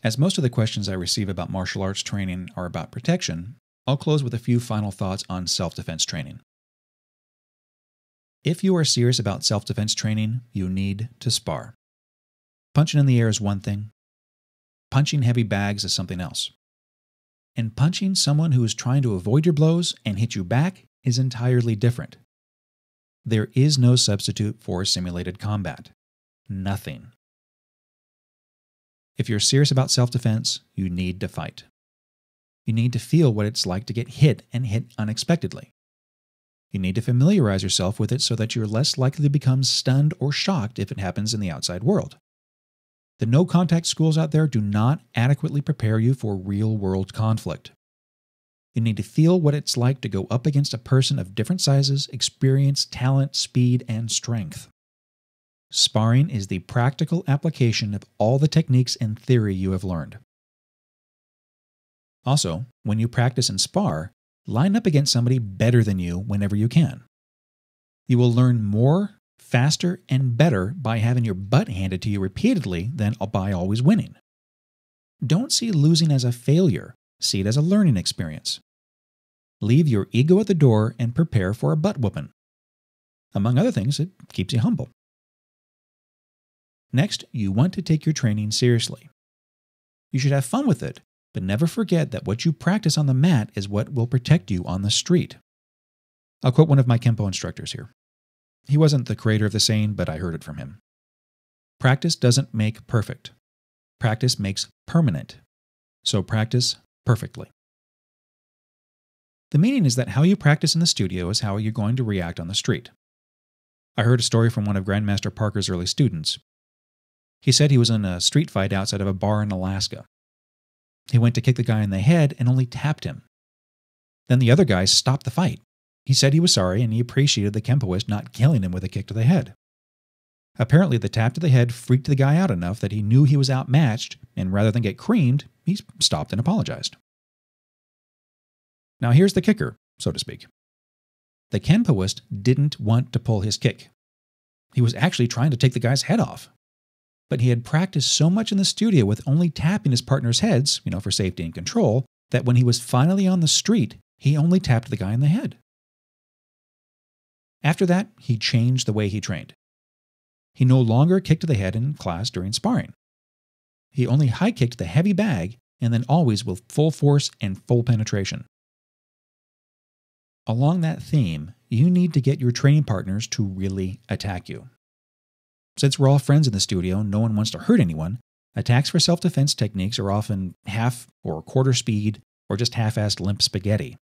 As most of the questions I receive about martial arts training are about protection, I'll close with a few final thoughts on self-defense training. If you are serious about self-defense training, you need to spar. Punching in the air is one thing. Punching heavy bags is something else. And punching someone who is trying to avoid your blows and hit you back is entirely different. There is no substitute for simulated combat. Nothing. If you're serious about self-defense, you need to fight. You need to feel what it's like to get hit and hit unexpectedly. You need to familiarize yourself with it so that you're less likely to become stunned or shocked if it happens in the outside world. The no-contact schools out there do not adequately prepare you for real-world conflict. You need to feel what it's like to go up against a person of different sizes, experience, talent, speed, and strength. Sparring is the practical application of all the techniques and theory you have learned. Also, when you practice and spar, line up against somebody better than you whenever you can. You will learn more, faster, and better by having your butt handed to you repeatedly than by always winning. Don't see losing as a failure, see it as a learning experience. Leave your ego at the door and prepare for a butt whooping. Among other things, it keeps you humble. Next, you want to take your training seriously. You should have fun with it, but never forget that what you practice on the mat is what will protect you on the street. I'll quote one of my Kempo instructors here. He wasn't the creator of the saying, but I heard it from him. Practice doesn't make perfect. Practice makes permanent. So practice perfectly. The meaning is that how you practice in the studio is how you're going to react on the street. I heard a story from one of Grandmaster Parker's early students. He said he was in a street fight outside of a bar in Alaska. He went to kick the guy in the head and only tapped him. Then the other guy stopped the fight. He said he was sorry and he appreciated the Kempoist not killing him with a kick to the head. Apparently, the tap to the head freaked the guy out enough that he knew he was outmatched, and rather than get creamed, he stopped and apologized. Now here's the kicker, so to speak. The Kempoist didn't want to pull his kick. He was actually trying to take the guy's head off. But he had practiced so much in the studio with only tapping his partner's heads, for safety and control, that when he was finally on the street, he only tapped the guy in the head. After that, he changed the way he trained. He no longer kicked to the head in class during sparring. He only high-kicked the heavy bag, and then always with full force and full penetration. Along that theme, you need to get your training partners to really attack you. Since we're all friends in the studio and no one wants to hurt anyone, attacks for self-defense techniques are often half or quarter speed or just half-assed limp spaghetti.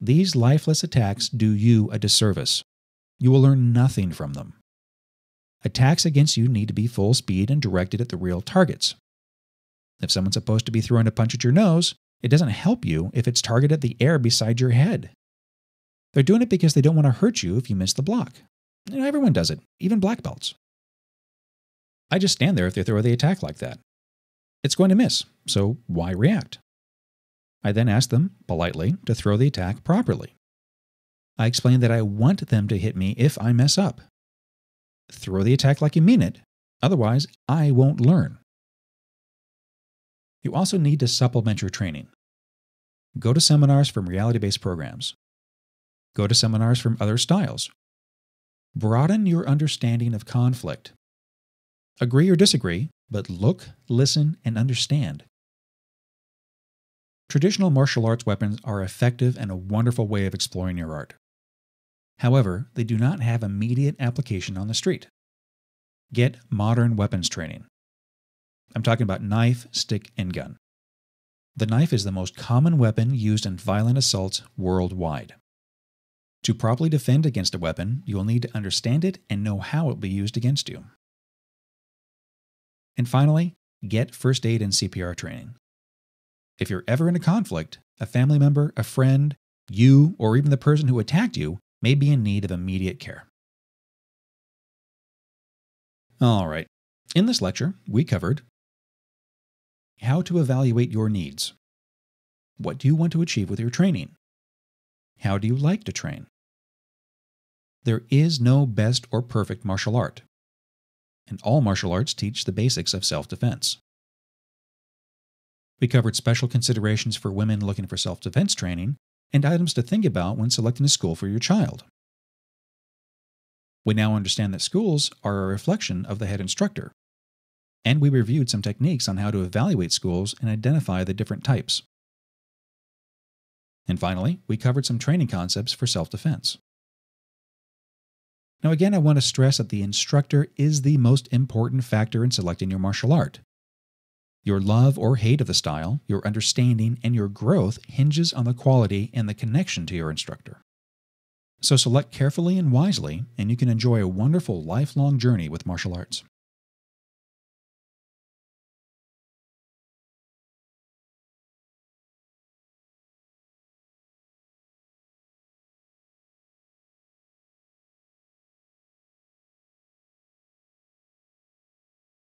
These lifeless attacks do you a disservice. You will learn nothing from them. Attacks against you need to be full speed and directed at the real targets. If someone's supposed to be throwing a punch at your nose, it doesn't help you if it's targeted at the air beside your head. They're doing it because they don't want to hurt you if you miss the block. Everyone does it, even black belts. I just stand there if they throw the attack like that. It's going to miss, so why react? I then ask them, politely, to throw the attack properly. I explain that I want them to hit me if I mess up. Throw the attack like you mean it, otherwise I won't learn. You also need to supplement your training. Go to seminars from reality-based programs. Go to seminars from other styles. Broaden your understanding of conflict. Agree or disagree, but look, listen, and understand. Traditional martial arts weapons are effective and a wonderful way of exploring your art. However, they do not have immediate application on the street. Get modern weapons training. I'm talking about knife, stick, and gun. The knife is the most common weapon used in violent assaults worldwide. To properly defend against a weapon, you will need to understand it and know how it will be used against you. And finally, get first aid and CPR training. If you're ever in a conflict, a family member, a friend, you, or even the person who attacked you may be in need of immediate care. All right, in this lecture, we covered how to evaluate your needs. What do you want to achieve with your training? How do you like to train? There is no best or perfect martial art, and all martial arts teach the basics of self-defense. We covered special considerations for women looking for self-defense training and items to think about when selecting a school for your child. We now understand that schools are a reflection of the head instructor, and we reviewed some techniques on how to evaluate schools and identify the different types. And finally, we covered some training concepts for self-defense. Now again, I want to stress that the instructor is the most important factor in selecting your martial art. Your love or hate of the style, your understanding, and your growth hinges on the quality and the connection to your instructor. So select carefully and wisely, and you can enjoy a wonderful lifelong journey with martial arts.